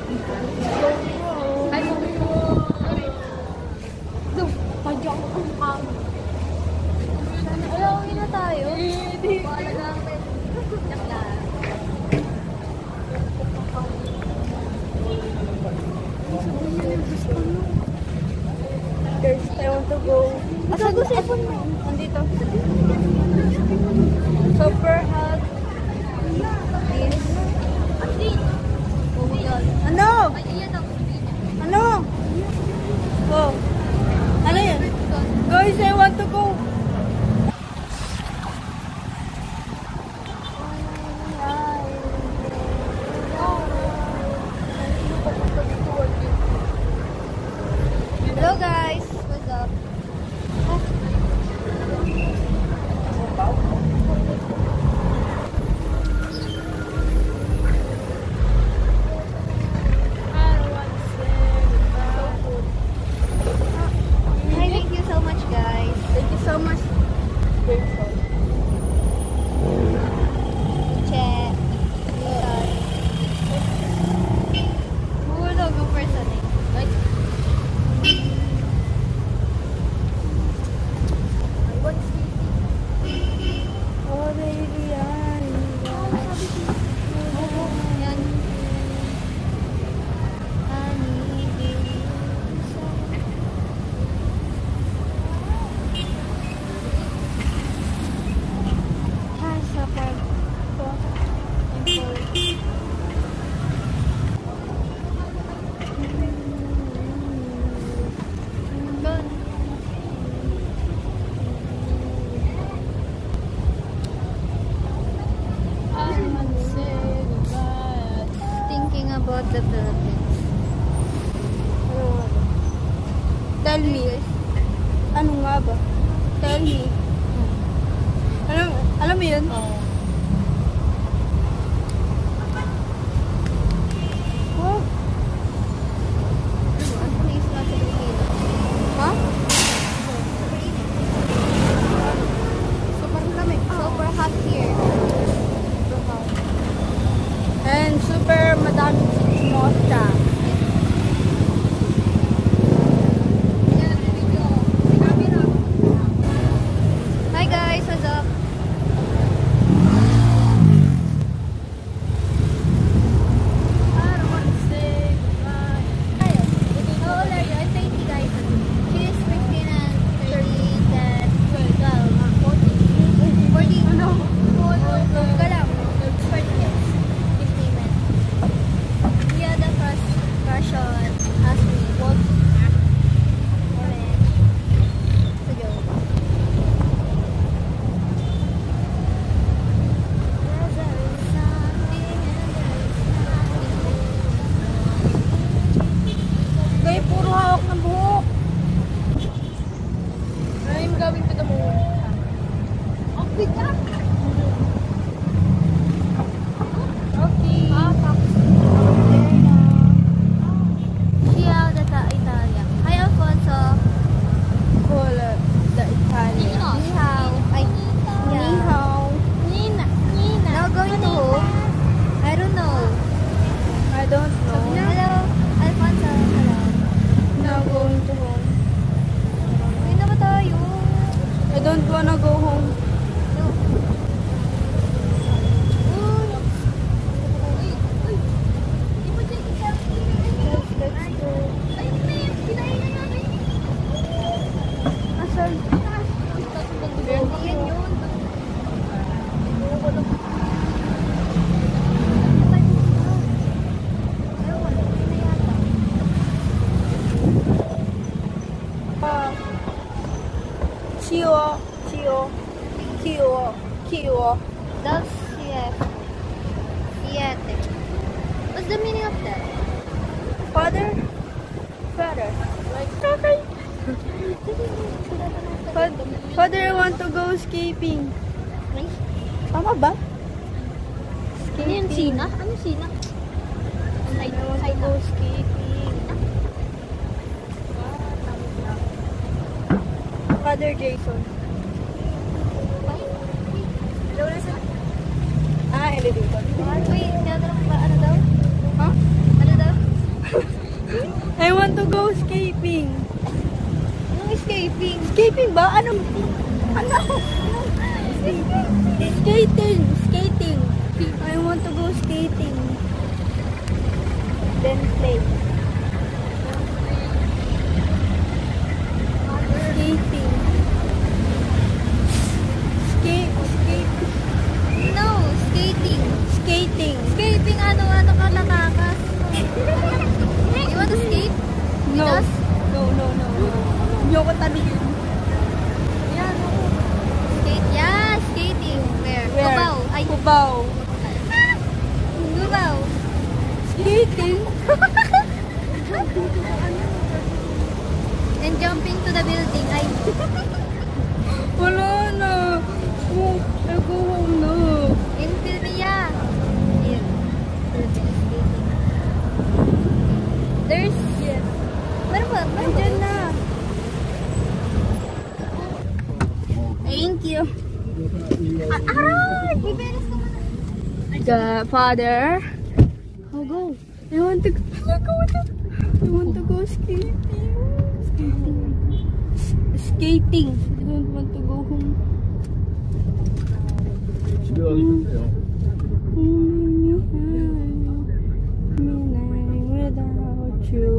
Ay, Wala, uwi na tayo. Wala namin. Guys, I want to go. Asan ko cellphone mo? Nandito. Super hot. Yes. Oh my God. Ano? Ay, iyan ako. Ano? Oh. Ano yan? Guys, I want to go. Hello guys, what's up? Hi, thank you so much guys. Thank you so much. Che. Hulog ang person eh. Like, Oh, baby, yan. yan. Thinking about the Philippines. Tell me. Ano nga ba? Tell me. Alam mo yun? Oh. Wow. Ang place na sa Pilipinas. Ha? Super lamig. Super hot here. Super hot. And super madaming chismosa. Hi guys, what's up? How old are you? I'm 20 guys. She's 15 and 13 and 12. 14. 14? No. 12 ka lang. 14 years. 15 men. We had a crush on Ashley. Orange. It's a joke. Kaya puro hawak ng buhok. I'm going to the moon. Ang bigla! Okay. Ciao, data Italia. Hi, Alfonso. Hola, the Italia. Ni hao. Ay, Ni hao. Nina. Now going to home? I don't know. I don't know. Hello, Alfonso. Hello. Now going to home. Uwi na ba tayo? I don't wanna go home. No. Uy. Uy. Di mo dyan Let's go. Ay, pinahin na natin. Asan? Yan yun. Kiwo. That's siete. What's the meaning of that? Father? Father. Like, okay. Father, I want to go escaping. Tama ba? Ano yung Sina? Ano yung Sina? I want to go escaping. Father Jason. elevator. Wait, tinatanong ba ano daw? Ha? Ano daw? escaping. Anong escaping? Escaping ba? Ano? Skating. Skating. I want to go skating. Then play. Skating. Skate. No, skating. Skating. Skating, ano ka natakas? You want to skate? No. With us? No. Ayoko tanungin. Yeah, no. Skate, yeah, skating. Where? Cubao. Ay, Cubao. Cubao. Skating. And jumping to the building. Ay. Wala na. Oh, I go home na. In Pilmia. In Philippines skating. There's... Yes. Meron ba? Andyan na. Thank you. Aray! Biberes ka muna. Godfather. I'll go. I want to go skating. Skating. I don't want to go home. 집에 가기 좋대요. Without you.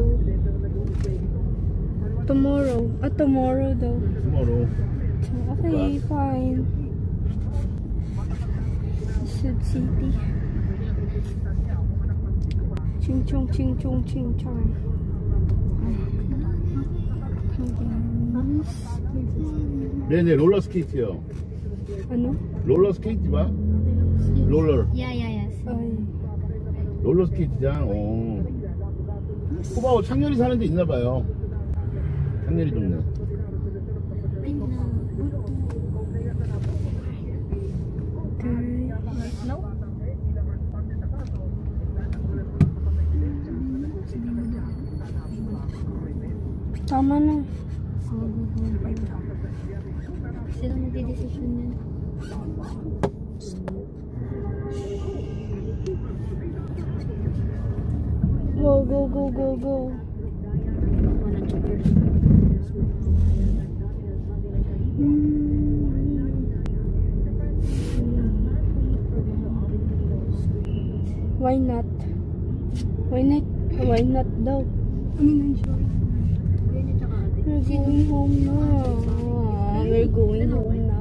Tomorrow though. Tomorrow. Okay, fine. Sud City. Ching chong. 네네 롤러 스케이트요. Ano? 롤러 스케이트 봐. 롤러. Yeah, yes. Ay. 롤러 스케이트장. 코바오 창렬이 사는 데 있나 봐요. 창렬이 동네. Tama na. Sila magdidesisyon yan. Go. Why not? Why not daw? We're going home na.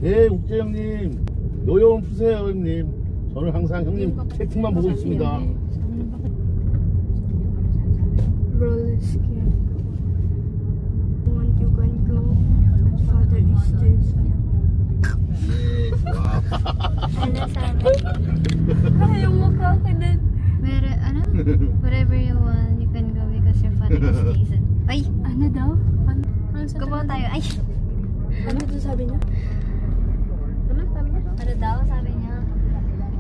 네 욱재 형님 노여움 푸세요 형님. 저는 항상 형님 채팅만 보고 있습니다. Roller skate. Want you can go. My father is there. 와. Ano sabi? Ay, yung mukha ko din. Wherever you want, you can go because your father is decent. Ay! Ano daw? Kubaw tayo. Ay! Ano to sabi niya? Ano daw? Sabi niya.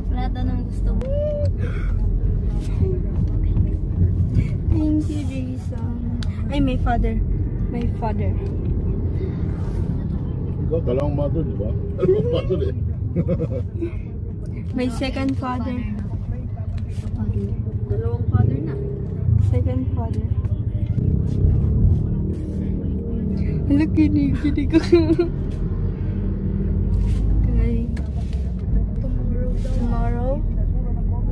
Wala daw nang gusto mo. Thank you, Jason. Ay, my father. Ikaw dalawang mother, di ba? Dalawang mother eh. My second father. Dalawang father na. Second father. Hala, kinig ako. Okay. Tomorrow?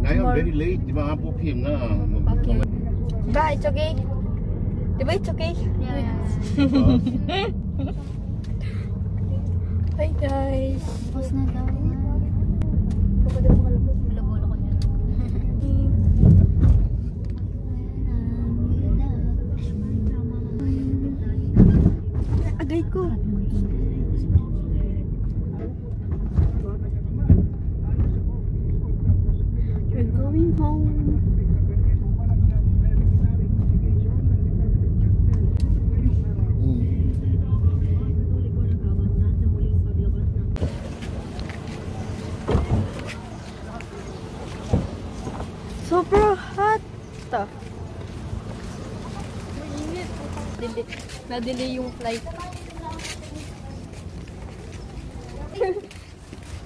Ngayon very late, di ba nga po PM na. Okay. Ba, it's okay? Di ba it's okay? Yeah. Hi guys. Tapos na daw. Bulabolo ko dyan. Agay ko. We're going home. Sobrang hot. Na-delay yung flight.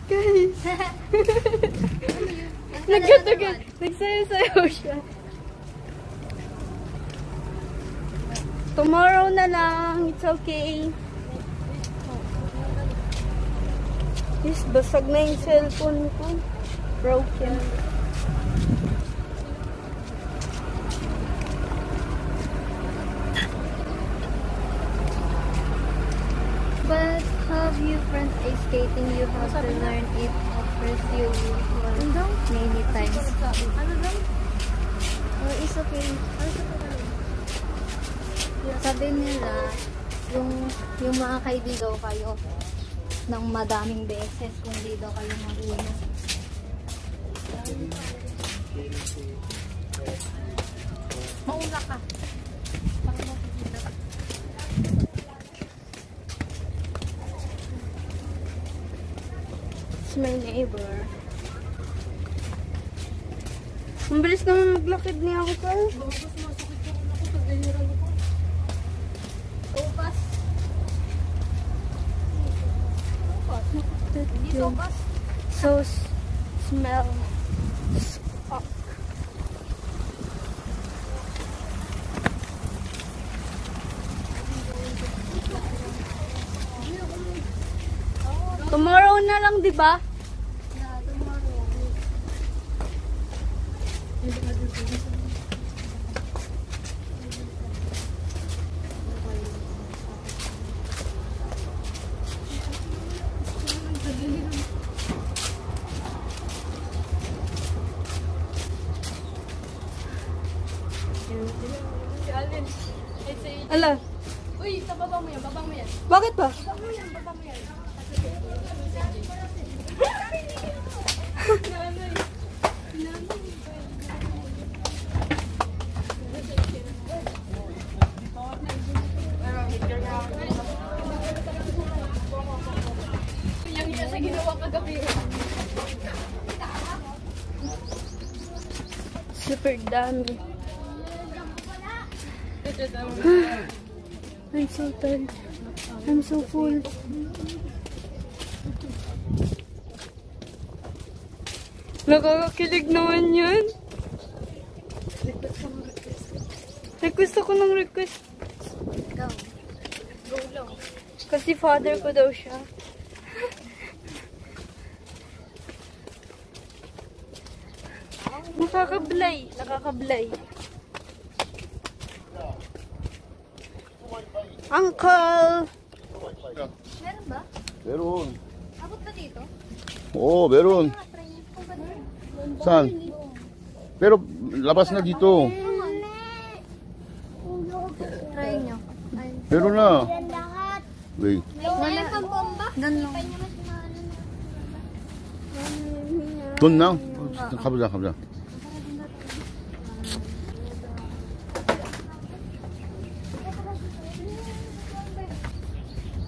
Guys. Nagsasayaw siya. Tomorrow na lang. It's okay. Yes, basag na yung cellphone ko. Broken. But have you friends ice skating? You have to learn it first you many times. Oh, it's okay. Sabi nila, yung mga kaibigan kayo ng madaming beses kung di daw kayo marunong. Mauna ka. It's my neighbor. Ang bilis naman maglakid niya ako, Carl. Sopas. Hindi sopas. So smell. Tomorrow na lang, di ba? Yeah, tomorrow. Ala, Uy, sa baba mo yan, baba mo yan. bakit ba? Baba mo yan, baba mo yan. Yung isa sa ginawa kagabi. Super dami. I'm so tired. I'm so full. Nakakakilig naman yun. Request ako ng request. Go. Go lang. Kasi father ko daw siya. Nakakablay. Nakakablay. Uncle! Meron ba? 메론. Abot ba dito? 오, 메론. Try niyo po ba? Saan? Pero labas na dito. Try niyo. Ay. 메론 na. Wait. Wala kang bomba? Ganun. 돈 나? 가보자, 가보자.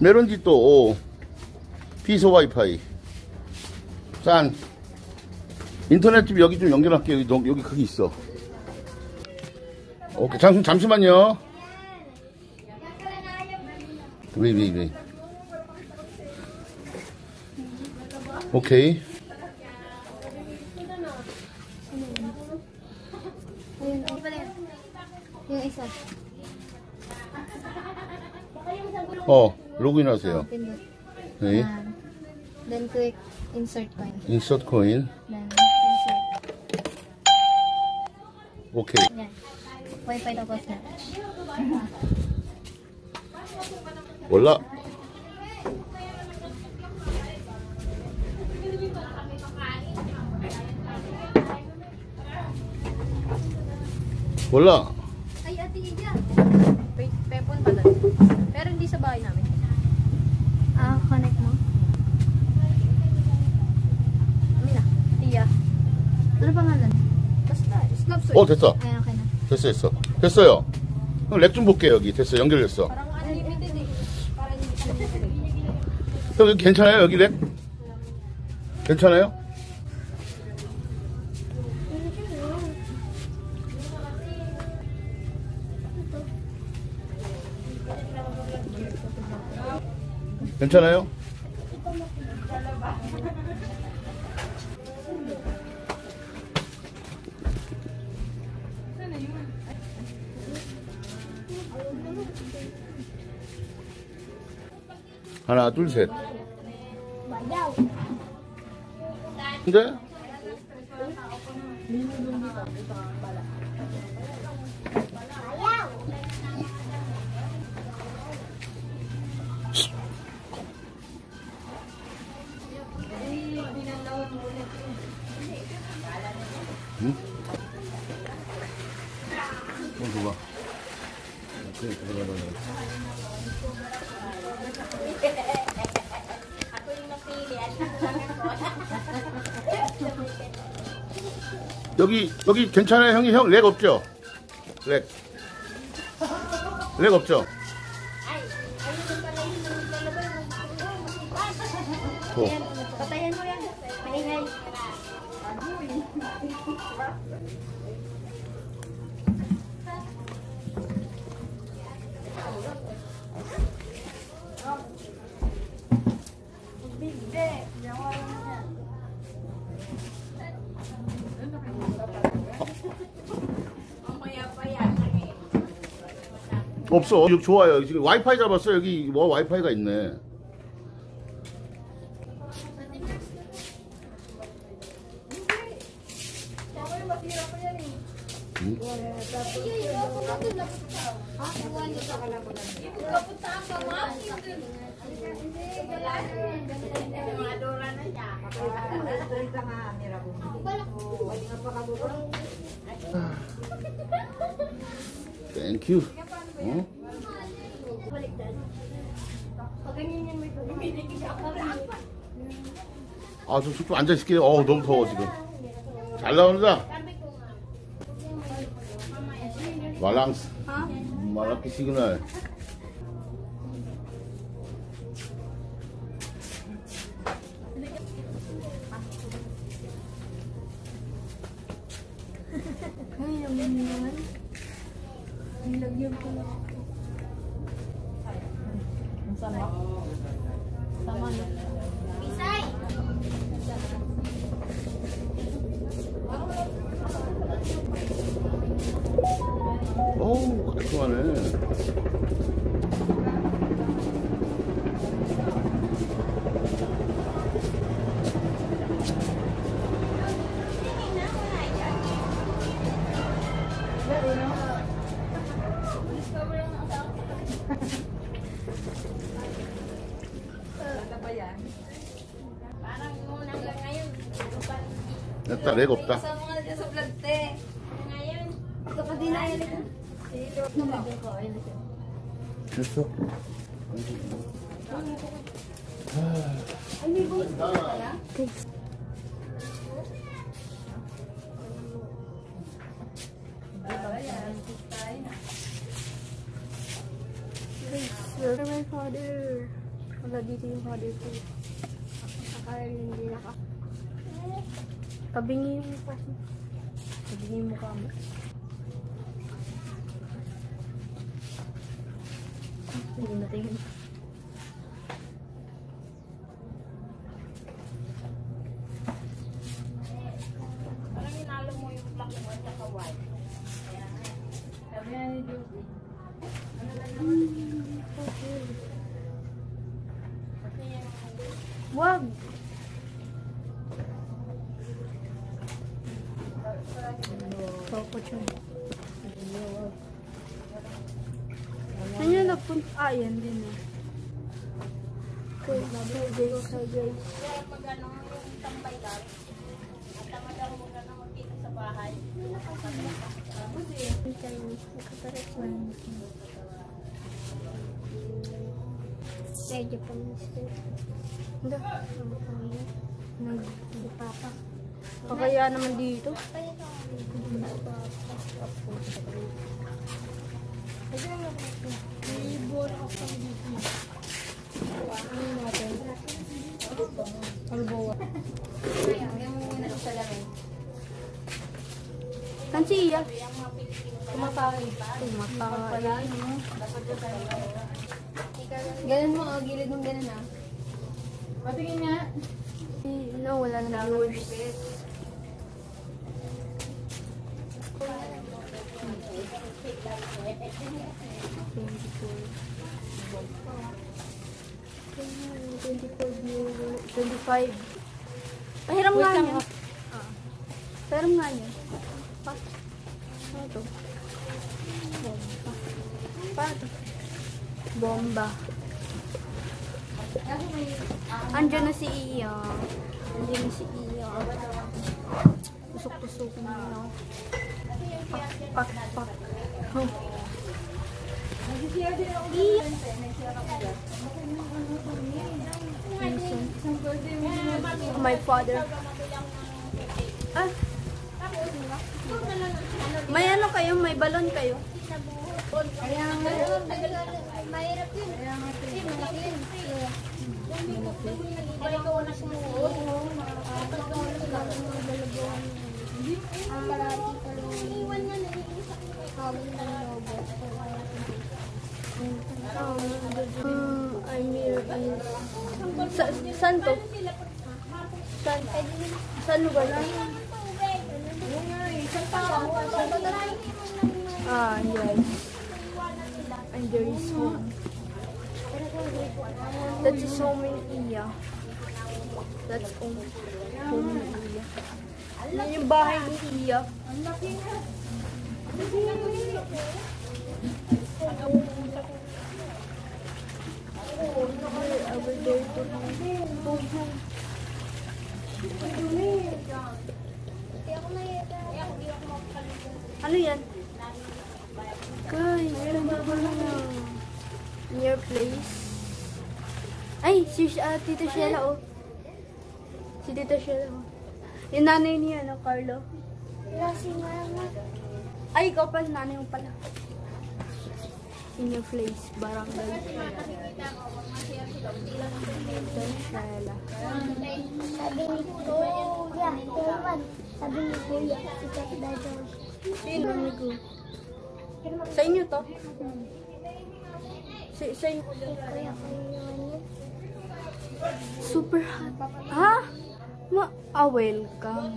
메론 dito. 오. 피소 와이파이. 산. 인터넷 집 여기 좀 연결할게. 여기 거기 있어. 오케이. 잠시만요. 왜. 오케이. Ayun, ano pala yan? Yung isa. 로그인 하세요. Pindot. 네. Yan. Then click insert coin. 인서트 코인. Then insert. 오케이. Yan. Wi-Fi tapos na. 몰라. 몰라. Ay, Ate Ija. Pepon pala. Pero hindi sa bahay namin. Connect mo. Amina. Tia. Ano pangalan? Basta. Snapsoy. 됐어. Ayan, okay na. 됐어. 됐어요. 그럼 렉 좀 볼게요, 여기. 됐어. 연결됐어. Parang unlimited eh. Parang unlimited. 여기 괜찮아요, 여기 렉? 괜찮아요? 괜찮아요? 하나, 둘, 셋. Bayaw. 근데? Bayaw. 줘봐. 그래, 그래. Ako yung napili. 여기 괜찮아요, 형이? 형, 렉 없죠? 렉 없죠? 더. Patayan mo yan. Maingay. 없어. 여기 좋아요. 지금 와이파이 잡았어. 여기 뭐 와이파이가 있네. 땡큐. 어? 아, 좀 앉아있을게요. 너무 더워, 지금. 잘 나온다. 말랑스. 말랑스 시그널. Bisay. 어우, 깔끔하네. 됐다, 렉 없다. Sa mga dyan sa vlog, te. Ngayon. Ito pa din na yun. 됐어. Where my father? Wala dito yung father ko. Akala hindi naka. Tabingi mo pa. Tabingi mo ka mo. Hindi natin. Parang inalo mo yung black mo at saka white. Sabi na ni Josie. Wag! Coco siya. Saan yun napunta? Ah, yan din eh. Okay, guys. Kaya magano yung tambay daw. At tama daw magano magkita sa bahay. Medyo pa mister. Hindi. Nagpapa. Pakaya naman dito. Ibon ako pa dito. Ano natin? Albawa. Yung muna sa lamin. Kansiya. Kumakain. Kumakain. Ganun mo, gilid mong ganun ah. Patingin nga. No, wala na viewers. 24 viewers. 25. Pahiram nga niya. Pahiram nga niya. Pa? Ano to? Bomba. Paano to? Bomba. Andiyan na si Iya. Andiyan na si Iya. Tusok-tusok na yun. Pak. Oh. My father. Ah. May ano kayo? May balon kayo? Mahirap yun. Kasi malaki yun. Balik ko na sumuot. Ang malaki ko lang. Iwan na na. Habang na lobo. I'm here is... Saan to? Saan lugar na? Ah, yes. And there is home. That is home in Iya. That's home in Iya. Yan yung bahay ni Iya. Over there to home. Ano yan? Guys, nandito na near place. Ay, si Tita Sheila, oh. Si Tita Sheila, oh. Yung nanay niya, no, Carlo? Wala si mama. Ay, ikaw pala, nanay mo pala. In your place, barangay. Tita Sheila. Sabi ni Kuya, Tewan. Sabi ni Kuya, si Tata Dajong. Sino ni ko? Sa inyo to? Sa inyo. Kuya, kuya. Super hot. Ha? Welcome.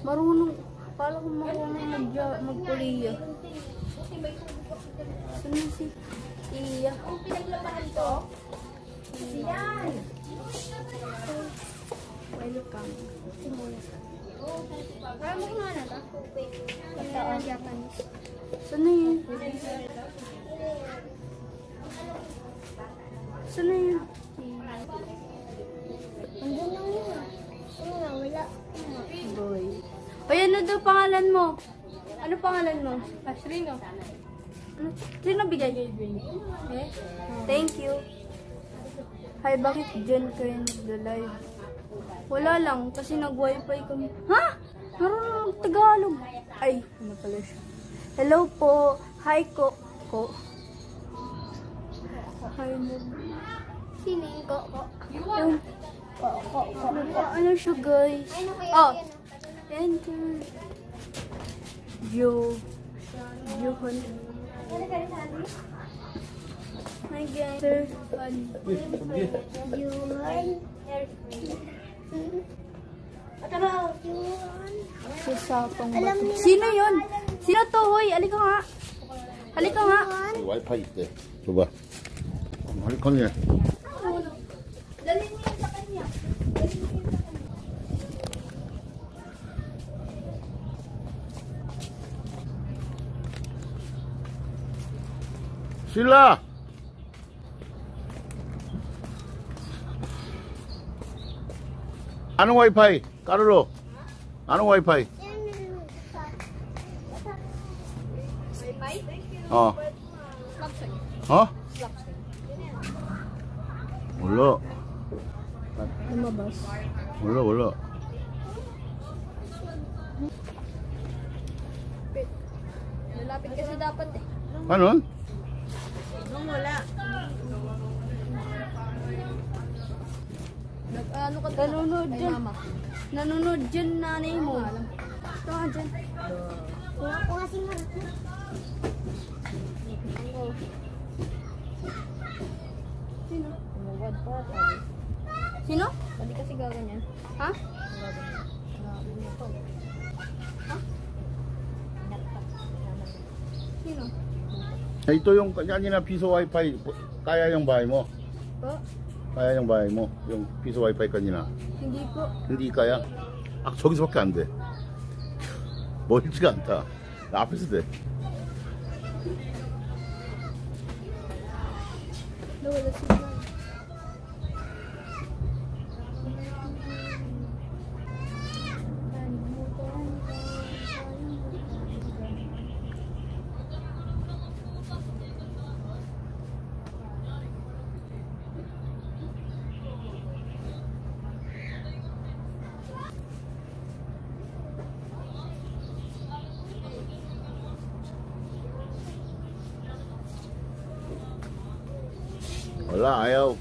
Marunong. Pala kung marunong mag-Korea. Saan si Iya? Ang pinaglabahan to? Yan. Welcome. Parang mo nga na to? Ito ang Japanese. Saan na yun? Saan na yun? Andun lang yun. Ano nga, wala. Boy. O yan na daw pangalan mo. Ano pangalan mo? Ashley, no? Ano? Sino bigay? Eh? Thank you. Hi, bakit dyan kayo nagda-live? Wala lang, kasi nag-wifi kami. Ha? Marunong Tagalog. Ay, ano pala siya. Hello po. Hi, Ko. Hi, mo. Sino yung ko? Yung, Ko. ano siya, guys? Ano kaya Oh, yan? enter. Johan. Ano ka rin sabi? Hi, guys. Sir. Yuan. Yuan. Sasapang Alam bato. nila Sino yun? pangalan. Sino to? Hoy, alika nga. Halika nga. Yuan. 와이파이 있대. 줘봐. 머리컨이야. Dalhin mo yun sa kanya. 신라! 아는 와이파이, 까르로. 아는 와이파이. 어. 어? 몰라. Lumabas. 몰라. Lalapit kasi dapat eh. 나는? Nung wala. Ano ka nanonood dyan? Nanonood dyan nanay mo. Ito nga dyan. Kuha ko nga si mama. Sino? Sino? Hindi kasi gaganyan. Ha? Sino? Ito yung kanina piso wifi kaya yung bahay mo. Po? kaya yung bahay mo? Yung piso wifi kanina. Hindi po. hindi kaya? 아, 저기서밖에 안 돼. 멀지가 않다. 나 앞에서 돼. Nawala sila. Wala, ayaw.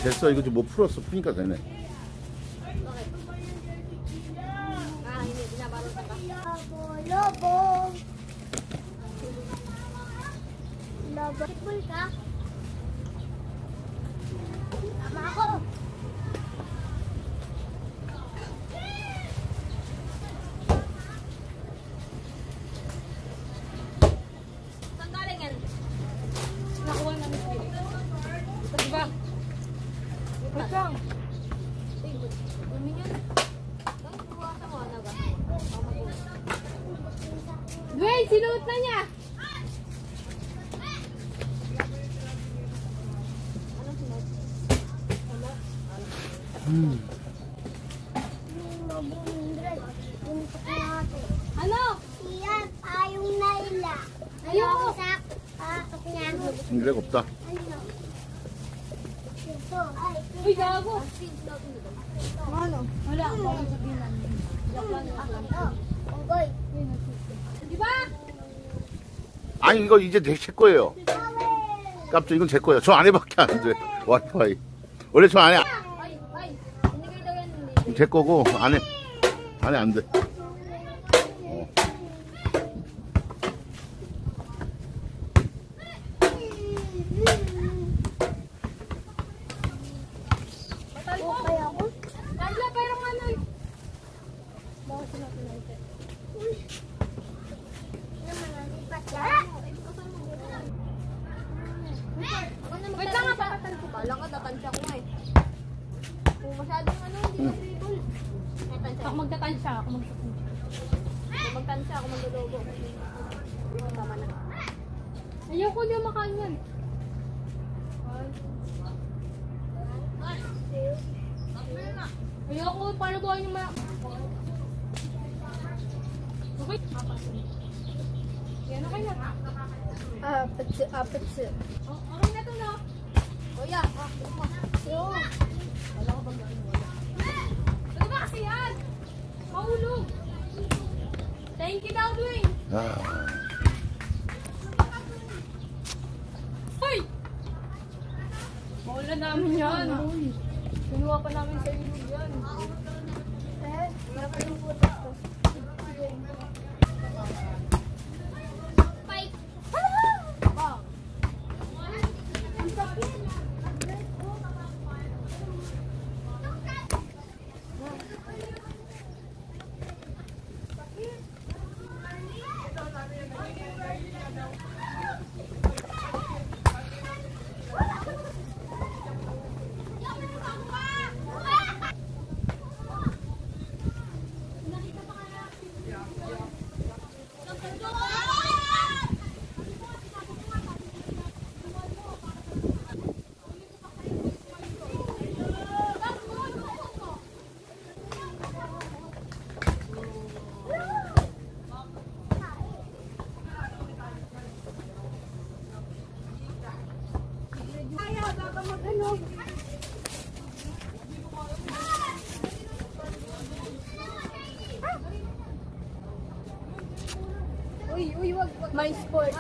됐어. 이거 좀 뭐 풀었어. 푸니까 되네. Lobo. Lobo. Sipul ka? Tama ako. Saan galing yan? Nakuha namin sa video. Tapos ba? Wait lang. Dwayne, sinuot na niya! Ano? Iyan, ayong naila. Ayoko. Sak, patok niya. ing레가 없다. Ano? Ito, ay. Uy, gago! Ano? Wala akong sabihin namin. Ito, unggoy. Di ba? 아니, 이거 이제 제 거예요. 깜짝 이건 제 거야. 저 안에밖에 안 돼. 와이파이. 원래 저 안에, Ay, ay. Sinigay daw yan. Hindi. 제 거고, 안에 안 돼. 어. Okay ako. Angela, pero ano? Naman, nalipat yan. Wait lang nga, papatan ko. Kala ka, tatansya ko nga eh. Kung masyadong ano, hindi na dribble. Ako magtatansya, ako magtatansya. Kung magtansya, ako maglulubo. Tama na. Ayoko di makain yan. Ayoko, paano ko yung Okay. Yan, okay na. Apat si. Oh, okay na to, no? O yan, Yo. wala ko bang gawin wala. Ano ba kasi yan? Mahulog. Thank you daw, Dwayne. 아, Hoy! Maulan namin yan. Kinuha pa namin sa ilog yan. Fight. Bang! My sport.